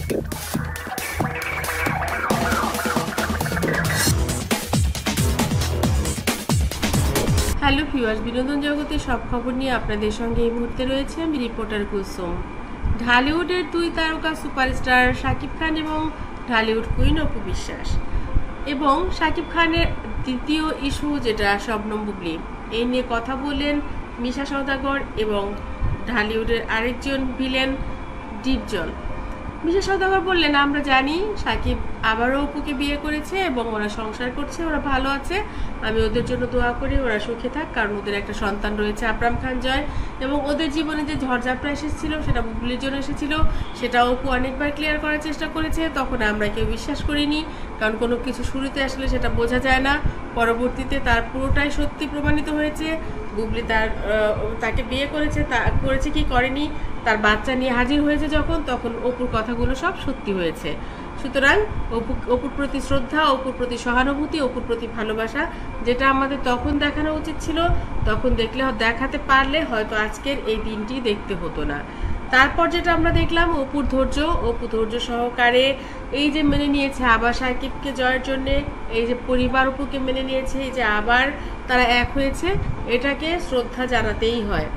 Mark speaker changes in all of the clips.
Speaker 1: Hello viewers, বিনোদন জগতের সব খবর নিয়ে আপনাদের সঙ্গে এই মুহূর্তে রয়েছে আমি রিপোর্টার কুসুম। ঢালিউডের দুই তারকা সুপারস্টার শাকিব খান এবং ঢালিউড কুইন অপু বিশ্বাস এবং শাকিব খানের দ্বিতীয় ইস্যু যেটা শবনম বুবলি, এই নিয়ে কথা বললেন মিশা সওদাগর এবং ঢালিউডের আরেকজন ভিলেন ডিপজল। মিশা সওদাগর বললেন, আমরা জানি শাকিব আবারও অপুকে বিয়ে করেছে এবং ওরা সংসার করছে, ওরা ভালো আছে, আমি ওদের জন্য দোয়া করি ওরা সুখে থাক, কারণ ওদের একটা সন্তান রয়েছে আকরাম খান জয়, এবং ওদের জীবনে যে ঝড়ঝাপটা এসেছিল সেটা বুবলির জন্য এসেছিল, সেটা অপু অনেকবার ক্লিয়ার করার চেষ্টা করেছে। তখন আমরা কেউ বিশ্বাস করিনি, কারণ কোনো কিছু শুরুতে আসলে সেটা বোঝা যায় না, পরবর্তীতে তার পুরোটাই সত্যি প্রমাণিত হয়েছে। বুবলি তাকে বিয়ে করেছে, করেছে কি করেনি, তার বাচ্চা নিয়ে হাজির হয়েছে যখন, তখন অপুর কথাগুলো সব সত্যি হয়েছে। সুতরাং অপুর প্রতি শ্রদ্ধা, অপুর প্রতি সহানুভূতি, অপুর প্রতি ভালোবাসা, যেটা আমাদের তখন দেখানো উচিত ছিল, তখন দেখাতে পারলে হয়তো আজকের এই দিনটি দেখতে হতো না। তারপর যেটা আমরা দেখলাম, অপু ধৈর্য সহকারে এই যে মেনে নিয়েছে আবার সাকিবকে জয়ের জন্যে, এই যে পরিবার অপুকে মেনে নিয়েছে, এই যে আবার তারা এক হয়েছে, এটাকে শ্রদ্ধা জানাতেই হয়।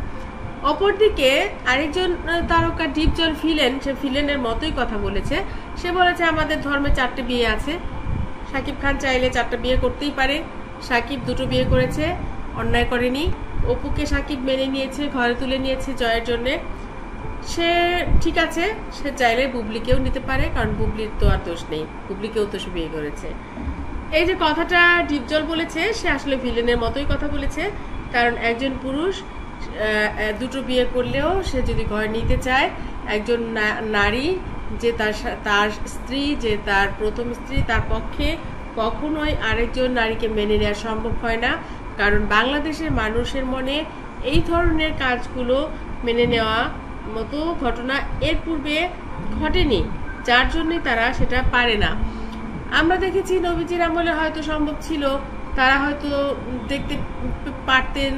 Speaker 1: অপরদিকে আরেকজন তারকা ডিপজল ভিলেন, সে ভিলেনের মতোই কথা বলেছে। সে বলেছে আমাদের ধর্মে 4টে বিয়ে আছে, শাকিব খান চাইলে 4টা বিয়ে করতেই পারে, শাকিব 2টো বিয়ে করেছে, অন্যায় করেনি, অপুকে শাকিব মেনে নিয়েছে, ঘরে তুলে নিয়েছে জয়ের জন্যে, সে ঠিক আছে, সে চাইলে বুবলিকেও নিতে পারে, কারণ বুবলির তো আর দোষ নেই, বুবলিকেও তো সে বিয়ে করেছে। এই যে কথাটা ডিপজল বলেছে, সে আসলে ভিলেনের মতোই কথা বলেছে, কারণ একজন পুরুষ 2টো বিয়ে করলেও সে যদি ঘরে নিতে চায়, একজন নারী যে তার স্ত্রী, যে তার প্রথম স্ত্রী, তার পক্ষে কখনোই আরেকজন নারীকে মেনে নেওয়া সম্ভব হয় না, কারণ বাংলাদেশের মানুষের মনে এই ধরনের কাজগুলো মেনে নেওয়া মতো ঘটনা এর পূর্বে ঘটেনি, যার জন্যই তারা সেটা পারে না। আমরা দেখেছি নবীজির আমলে হয়তো সম্ভব ছিল, তারা হয়তো দেখতে পারতেন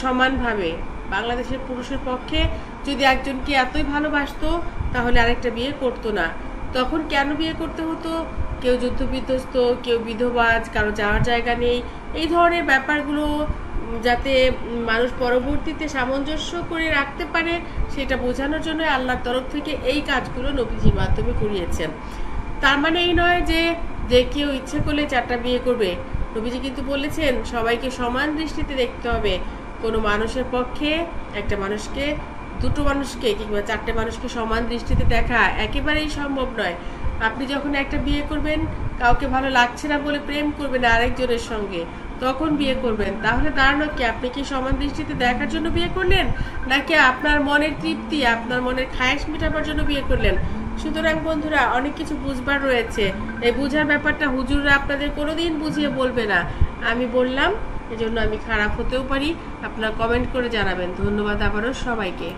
Speaker 1: সমানভাবে। বাংলাদেশের পুরুষের পক্ষে যদি একজনকে এতই ভালোবাসতো তাহলে আরেকটা বিয়ে করতো না। তখন কেন বিয়ে করতে হতো? কেউ যুদ্ধ বিধ্বস্ত, কেউ বিধবাজ, কারো যাওয়ার জায়গা নেই, এই ধরনের ব্যাপারগুলো যাতে মানুষ পরবর্তীতে সামঞ্জস্য করে রাখতে পারে, সেটা বোঝানোর জন্য আল্লাহর তরফ থেকে এই কাজগুলো নবীজির মাধ্যমে করিয়েছেন। তার মানে এই নয় যে কেউ ইচ্ছে করলে 4টা বিয়ে করবে। নবীজি কিন্তু বলেছেন সবাইকে সমান দৃষ্টিতে দেখতে হবে। কোনো মানুষের পক্ষে একটা মানুষকে, 2টো মানুষকে কিংবা 4টে মানুষকে সমান দৃষ্টিতে দেখা একেবারেই সম্ভব নয়। আপনি যখন একটা বিয়ে করবেন, কাউকে ভালো লাগছে না বলে প্রেম করবেন আরেকজনের সঙ্গে, তখন বিয়ে করবেন, তাহলে দাঁড়ানো কি আপনি কি সমান দৃষ্টিতে দেখার জন্য বিয়ে করলেন, নাকি আপনার মনের তৃপ্তি, আপনার মনের খায়েশ মেটাবার জন্য বিয়ে করলেন? সুতরাং বন্ধুরা, অনেক কিছু বুঝবার রয়েছে, এই বুঝার ব্যাপারটা হুজুররা আপনাদের কোনোদিন বুঝিয়ে বলবে না, আমি বললাম, এজন্য আমি খারাপ হতেও পারি। আপনারা কমেন্ট করে জানাবেন। ধন্যবাদ আবারও সবাইকে।